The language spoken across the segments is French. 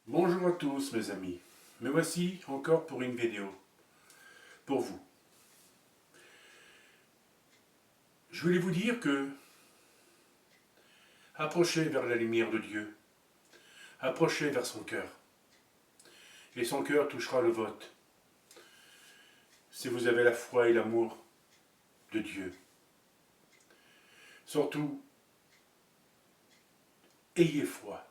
Bonjour à tous mes amis, me voici encore pour une vidéo, pour vous. Je voulais vous dire que approchez vers la lumière de Dieu, approchez vers son cœur, et son cœur touchera le vôtre, si vous avez la foi et l'amour de Dieu. Surtout, ayez foi,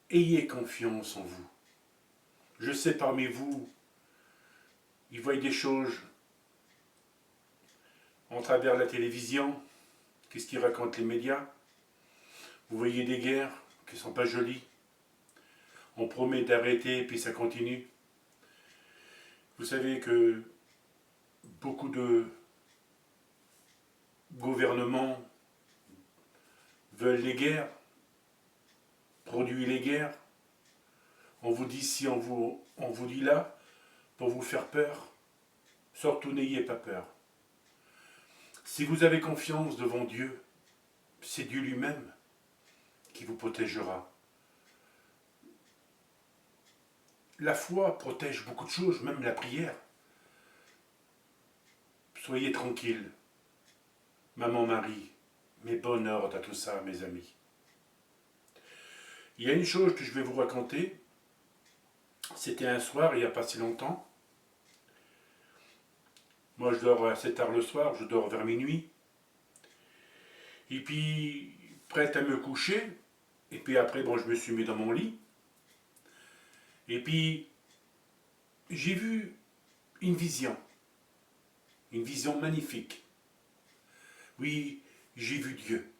ayez confiance en vous. Je sais parmi vous, ils voient des choses en travers la télévision, qu'est-ce qu'ils racontent les médias. Vous voyez des guerres qui ne sont pas jolies. On promet d'arrêter et puis ça continue. Vous savez que beaucoup de gouvernements veulent les guerres, produisent les guerres. On vous dit ci, on vous dit là, pour vous faire peur. Surtout n'ayez pas peur. Si vous avez confiance devant Dieu, c'est Dieu lui-même qui vous protégera. La foi protège beaucoup de choses, même la prière. Soyez tranquilles. Maman Marie, mais bon ordre à tout ça, mes amis. Il y a une chose que je vais vous raconter. C'était un soir, il n'y a pas si longtemps. Moi, je dors assez tard le soir, je dors vers minuit. Et puis, prête à me coucher. Et puis après, bon, je me suis mis dans mon lit. Et puis, j'ai vu une vision magnifique. Oui, j'ai vu Dieu.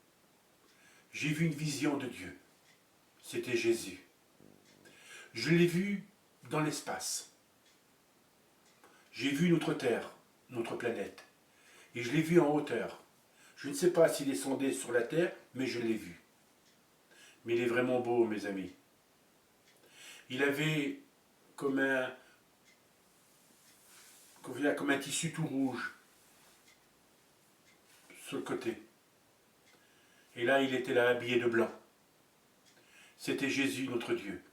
J'ai vu une vision de Dieu. C'était Jésus. Je l'ai vu dans l'espace. J'ai vu notre Terre, notre planète. Et je l'ai vu en hauteur. Je ne sais pas s'il est sondé sur la Terre, mais je l'ai vu. Mais il est vraiment beau, mes amis. Il avait comme un tissu tout rouge sur le côté. Et là, il était là, habillé de blanc. C'était Jésus, notre Dieu.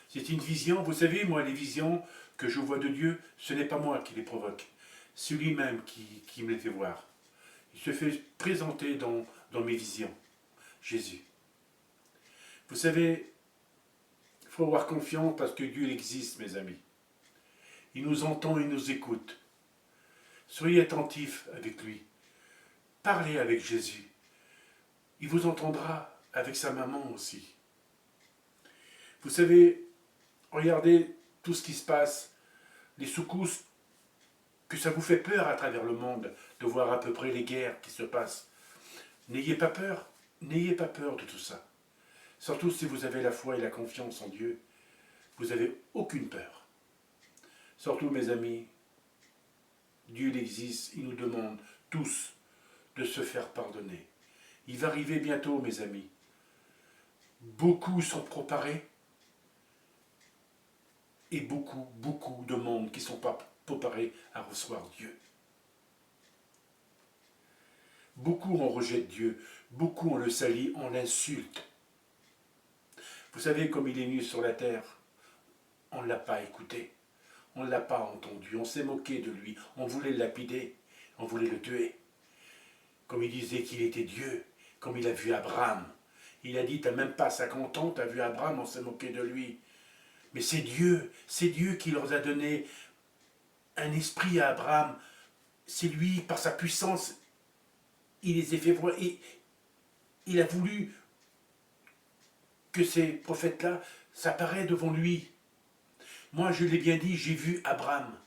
C'est une vision, vous savez, moi, les visions que je vois de Dieu, ce n'est pas moi qui les provoque. C'est lui-même qui me les fait voir. Il se fait présenter dans mes visions. Jésus. Vous savez, il faut avoir confiance parce que Dieu existe, mes amis. Il nous entend, il nous écoute. Soyez attentifs avec lui. Parlez avec Jésus. Il vous entendra avec sa maman aussi. Vous savez, regardez tout ce qui se passe, les secousses, que ça vous fait peur à travers le monde de voir à peu près les guerres qui se passent. N'ayez pas peur de tout ça. Surtout si vous avez la foi et la confiance en Dieu, vous n'avez aucune peur. Surtout mes amis, Dieu il existe, il nous demande tous de se faire pardonner. Il va arriver bientôt mes amis. Beaucoup sont préparés et beaucoup de monde qui ne sont pas préparés à recevoir Dieu. Beaucoup on rejette Dieu, beaucoup on le salit, on l'insulte. Vous savez, comme il est venu sur la terre, on ne l'a pas écouté, on ne l'a pas entendu, on s'est moqué de lui, on voulait le lapider, on voulait le tuer. Comme il disait qu'il était Dieu, comme il a vu Abraham. Il a dit, t'as même pas 50 ans, t'as vu Abraham, on s'est moqué de lui. Mais c'est Dieu qui leur a donné un esprit à Abraham. C'est lui, par sa puissance, il les a fait voir. Et il a voulu que ces prophètes-là s'apparaissent devant lui. Moi, je l'ai bien dit, j'ai vu Abraham,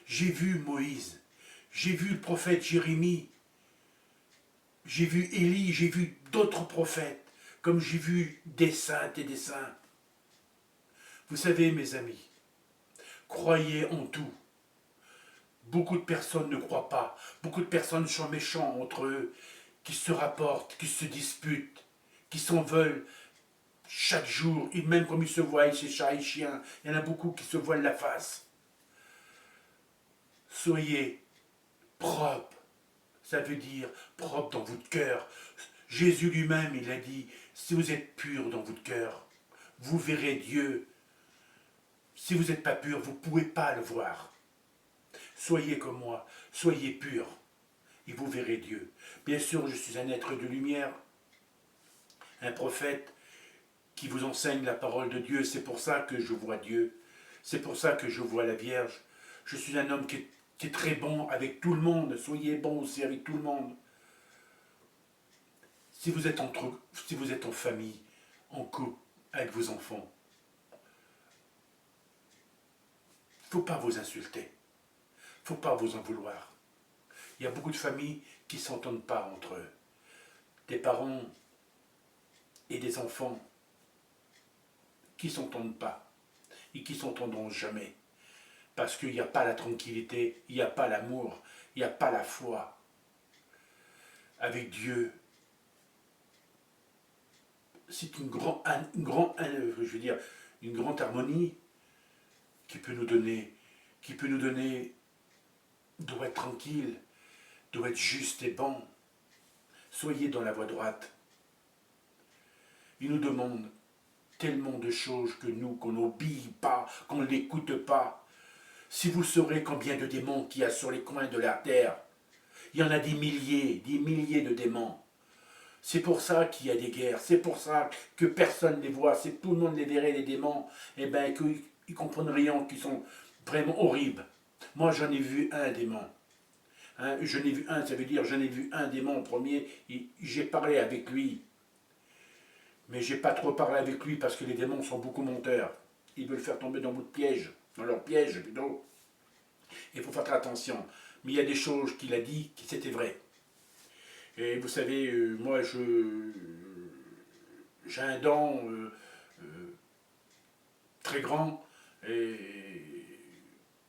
j'ai vu Moïse, j'ai vu le prophète Jérémie, j'ai vu Élie, j'ai vu d'autres prophètes, comme j'ai vu des saintes et des saints. Vous savez, mes amis, croyez en tout. Beaucoup de personnes ne croient pas. Beaucoup de personnes sont méchants entre eux, qui se rapportent, qui se disputent, qui s'en veulent chaque jour, et même comme ils se voient chez chats et chiens, il y en a beaucoup qui se voilent la face. Soyez propres. Ça veut dire propre dans votre cœur. Jésus lui-même, il a dit, si vous êtes pur dans votre cœur, vous verrez Dieu. Si vous n'êtes pas pur, vous ne pouvez pas le voir. Soyez comme moi, soyez purs, et vous verrez Dieu. Bien sûr, je suis un être de lumière, un prophète qui vous enseigne la parole de Dieu. C'est pour ça que je vois Dieu. C'est pour ça que je vois la Vierge. Je suis un homme qui est très bon avec tout le monde. Soyez bon aussi avec tout le monde. Si vous êtes en famille, en couple, avec vos enfants, il ne faut pas vous insulter. Il ne faut pas vous en vouloir. Il y a beaucoup de familles qui ne s'entendent pas entre eux. Des parents et des enfants qui ne s'entendent pas et qui ne s'entendront jamais. Parce qu'il n'y a pas la tranquillité, il n'y a pas l'amour, il n'y a pas la foi. Avec Dieu, c'est une grande harmonie qui peut nous donner, doit être tranquille, doit être juste et bon. Soyez dans la voie droite. Il nous demande tellement de choses que nous, qu'on n'obéit pas, qu'on ne l'écoute pas. Si vous saurez combien de démons qu'il y a sur les coins de la terre, il y en a des milliers de démons. C'est pour ça qu'il y a des guerres, c'est pour ça que personne ne les voit, c'est tout le monde les verrait, les démons, et bien qu'ils comprennent rien, qu'ils sont vraiment horribles. Moi j'en ai vu un démon. Hein, je n'ai vu un, ça veut dire j'en ai vu un démon en premier, j'ai parlé avec lui. Mais j'ai pas trop parlé avec lui parce que les démons sont beaucoup menteurs. Ils veulent faire tomber dans votre piège, dans leur piège plutôt. Il faut faire très attention. Mais il y a des choses qu'il a dit qui c'était vrai. Et vous savez, moi j'ai un don très grand. Et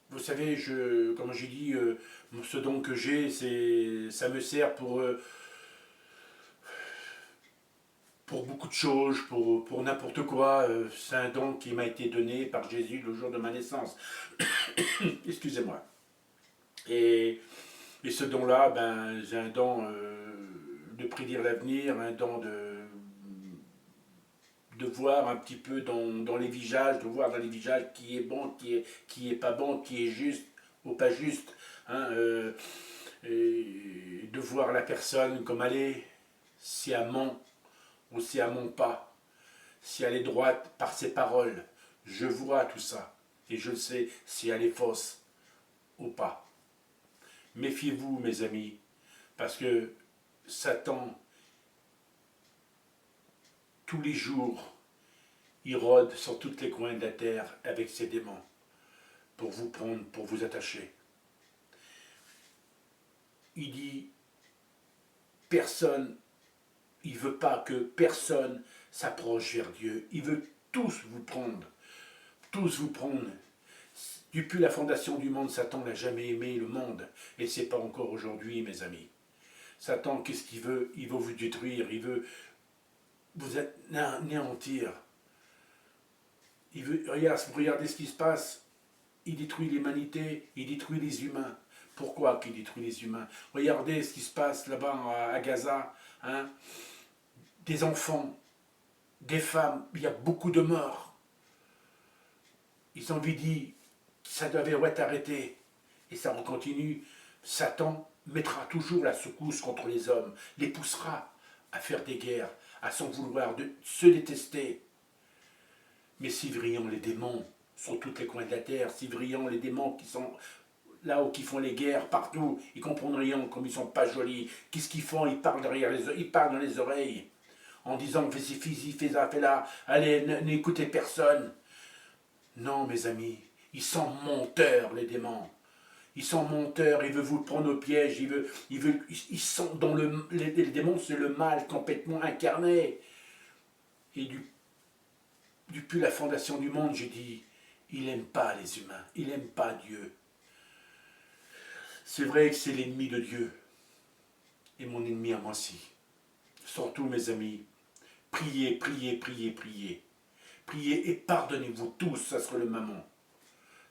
vous savez, comme j'ai dit, ce don que j'ai, ça me sert pour beaucoup de choses, pour n'importe quoi. C'est un don qui m'a été donné par Jésus le jour de ma naissance. Excusez-moi. Et ce don-là, ben, j'ai un don de prédire l'avenir, un don de voir un petit peu dans les visages, de voir dans les visages qui est bon, qui est pas bon, qui est juste ou pas juste. Hein, et de voir la personne comme elle est, si elle ment ou si elle ment pas, si elle est droite par ses paroles. Je vois tout ça et je sais si elle est fausse ou pas. Méfiez-vous, mes amis, parce que Satan, tous les jours, il rôde sur tous les coins de la terre avec ses démons pour vous prendre, pour vous attacher. Il dit, personne, il ne veut pas que personne s'approche vers Dieu. Il veut tous vous prendre, tous vous prendre. Depuis la fondation du monde, Satan n'a jamais aimé le monde. Et ce n'est pas encore aujourd'hui, mes amis. Satan, qu'est-ce qu'il veut? Il veut vous détruire, il veut vous anéantir. Regardez ce qui se passe. Il détruit l'humanité, il détruit les humains. Pourquoi qu'il détruit les humains? Regardez ce qui se passe là-bas à Gaza. Hein? Des enfants, des femmes, il y a beaucoup de morts. Ils ont dit que ça devait être arrêté. Et ça continue. Satan mettra toujours la secousse contre les hommes, les poussera à faire des guerres, à s'en vouloir, de se détester. Mais si brillants les démons sur tous les coins de la terre, si brillants les démons qui sont là où qui font les guerres partout, ils comprennent rien, comme ils sont pas jolis. Qu'est-ce qu'ils font? Ils parlent derrière ils parlent dans les oreilles, en disant fais ci, fais ça, fais là, allez, n'écoutez personne. Non, mes amis, ils sont menteurs, les démons. Ils sont menteurs, ils veulent vous prendre au piège, ils sont dans les démons, c'est le mal complètement incarné. Et depuis la fondation du monde, j'ai dit, il n'aime pas les humains, il n'aime pas Dieu. C'est vrai que c'est l'ennemi de Dieu, et mon ennemi à moi aussi. Surtout, mes amis, priez, priez, priez, priez. Priez et pardonnez-vous tous, ça serait le moment.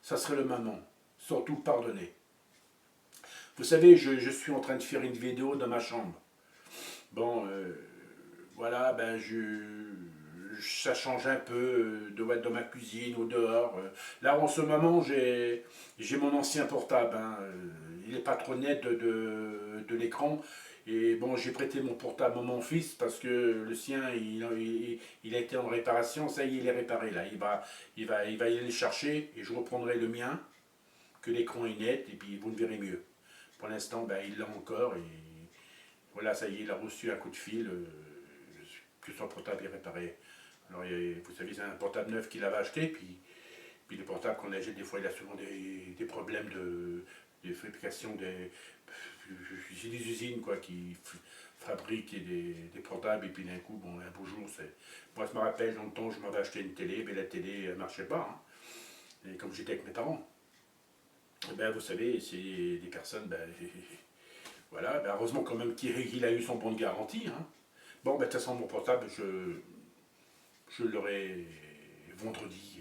Ça serait le moment. Surtout, pardonnez. Vous savez, je suis en train de faire une vidéo dans ma chambre. Bon, voilà, ben ça change un peu de être dans ma cuisine ou dehors. Là, en ce moment, j'ai mon ancien portable. Hein. Il n'est pas trop net de l'écran. Et bon, j'ai prêté mon portable à mon fils parce que le sien, il a été en réparation. Ça y est, il est réparé là. Il va y aller le chercher et je reprendrai le mien, que l'écran est net et puis vous le verrez mieux. Pour l'instant, ben, il l'a encore et voilà, ça y est, il a reçu un coup de fil que son portable est réparé. Alors, vous savez, c'est un portable neuf qu'il avait acheté, puis les portables qu'on achète, des fois, il a souvent des problèmes de fabrication c'est des usines quoi, qui fabriquent des portables, et puis d'un coup, bon, un beau jour, moi, je me rappelle, dans le temps, je m'avais acheté une télé, mais la télé ne marchait pas. Hein. Et comme j'étais avec mes parents, eh ben, vous savez, c'est des personnes, ben, voilà, ben, heureusement quand même qu'il a eu son bon de garantie. Hein. Bon, ben, de toute façon, mon portable, je l'aurai vendredi.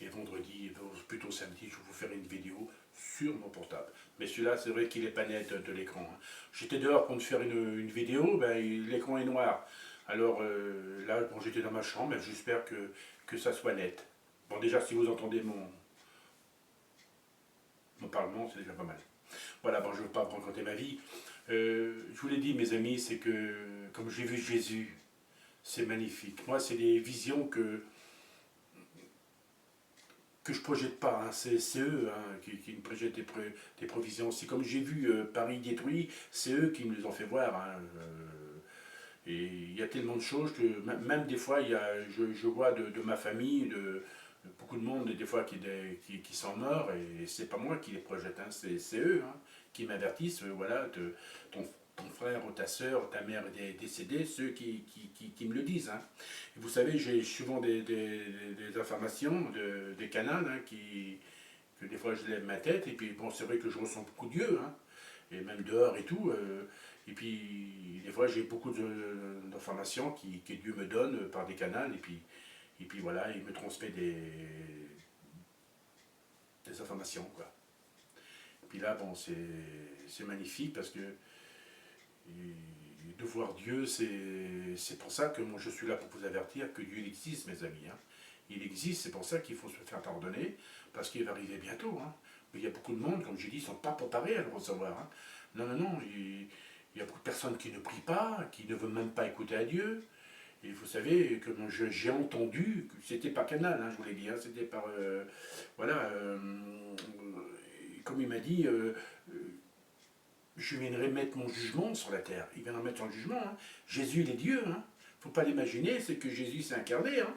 Et vendredi, plutôt samedi, je vais vous faire une vidéo sur mon portable. Mais celui-là, c'est vrai qu'il n'est pas net de l'écran. Hein. J'étais dehors pour me faire une vidéo, ben, l'écran est noir. Alors là, bon, j'étais dans ma chambre, ben, j'espère que ça soit net. Bon, déjà, si vous entendez mon parlement, c'est déjà pas mal. Voilà, bon, je ne veux pas vous raconter ma vie. Je vous l'ai dit, mes amis, c'est que comme j'ai vu Jésus, c'est magnifique. Moi, c'est des visions que je projette pas, hein. C'est eux hein, qui me projettent des provisions. C'est comme j'ai vu Paris détruit, c'est eux qui me les ont fait voir. Hein. Et il y a tellement de choses que même des fois, je vois de ma famille, de beaucoup de monde, des fois qui sont morts, et c'est pas moi qui les projette, hein. C'est eux hein, qui m'avertissent, voilà, ton frère ou ta soeur, ta mère est décédée, ceux qui me le disent. Hein. Et vous savez, j'ai souvent des informations, des canaux hein, que des fois je lève ma tête, et puis bon, c'est vrai que je ressens beaucoup Dieu, hein, et même dehors et tout. Et puis, des fois, j'ai beaucoup d'informations que Dieu me donne par des canaux, et puis voilà, il me transmet des informations, quoi. Et puis là, bon, c'est magnifique parce que de voir Dieu, c'est pour ça que moi je suis là pour vous avertir que Dieu existe, mes amis. Hein. Il existe, c'est pour ça qu'il faut se faire pardonner, parce qu'il va arriver bientôt. Hein. Mais il y a beaucoup de monde, comme j'ai dit, ils ne sont pas préparés à le recevoir. Hein. Non, non, non, il y a beaucoup de personnes qui ne prient pas, qui ne veulent même pas écouter à Dieu. Et vous savez, que j'ai entendu, c'était par canal, hein, je vous l'ai dit, hein, c'était par... voilà, comme il m'a dit, je viendrai mettre mon jugement sur la terre. Il viendra mettre son jugement. Hein. Jésus, il est Dieu. Hein. Faut pas l'imaginer, c'est que Jésus s'est incarné, hein,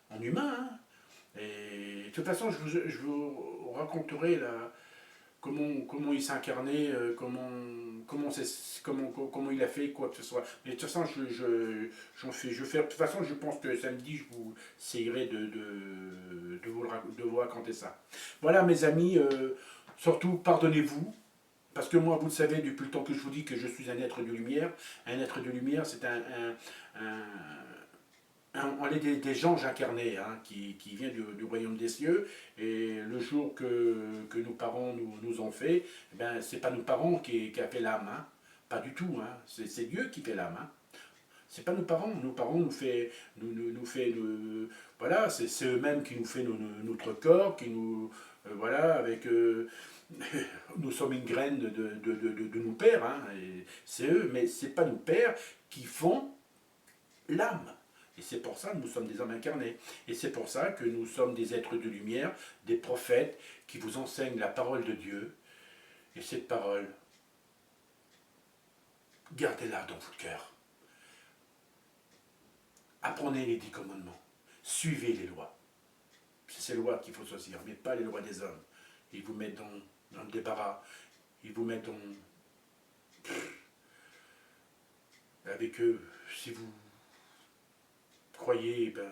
en humain. Hein. Et de toute façon, je vous raconterai là, comment il s'est incarné, comment il a fait, quoi que ce soit. Mais de toute façon, de toute façon, je pense que samedi, je vous essayerai de vous raconter ça. Voilà, mes amis, surtout, pardonnez-vous. Parce que moi, vous le savez, depuis le temps que je vous dis que je suis un être de lumière, un être de lumière, c'est on est des anges incarnés, hein, qui vient du royaume des cieux, et le jour que nos parents nous ont fait, eh ben, c'est pas nos parents qui a fait l'âme, hein, pas du tout, hein, c'est Dieu qui fait l'âme. Hein. C'est pas nos parents voilà, c'est eux-mêmes qui nous fait notre corps, qui nous, voilà, avec, nous sommes une graine de nos pères, hein, c'est eux, mais c'est pas nos pères qui font l'âme. Et c'est pour ça que nous sommes des hommes incarnés. Et c'est pour ça que nous sommes des êtres de lumière, des prophètes qui vous enseignent la parole de Dieu. Et cette parole, gardez-la dans votre cœur. Apprenez les 10 commandements. Suivez les lois. C'est ces lois qu'il faut choisir, mais pas les lois des hommes. Ils vous mettent dans le débarras. Ils vous mettent avec eux, si vous croyez, ben,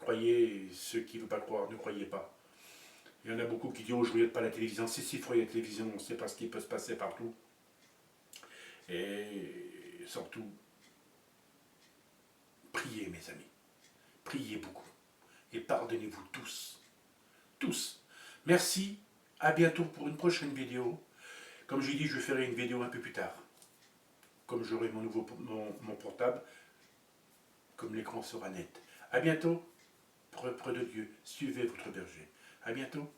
croyez, ceux qui ne veulent pas croire, ne croyez pas. Il y en a beaucoup qui disent, oh, je ne regarde pas la télévision. Si, il faut regarder la télévision, on ne sait pas ce qui peut se passer partout. Et surtout, priez, mes amis. Priez beaucoup. Et pardonnez-vous tous. Tous. Merci. À bientôt pour une prochaine vidéo. Comme j'ai dit, je ferai une vidéo un peu plus tard. Comme j'aurai mon portable, comme l'écran sera net. À bientôt, près de Dieu, suivez votre berger. À bientôt.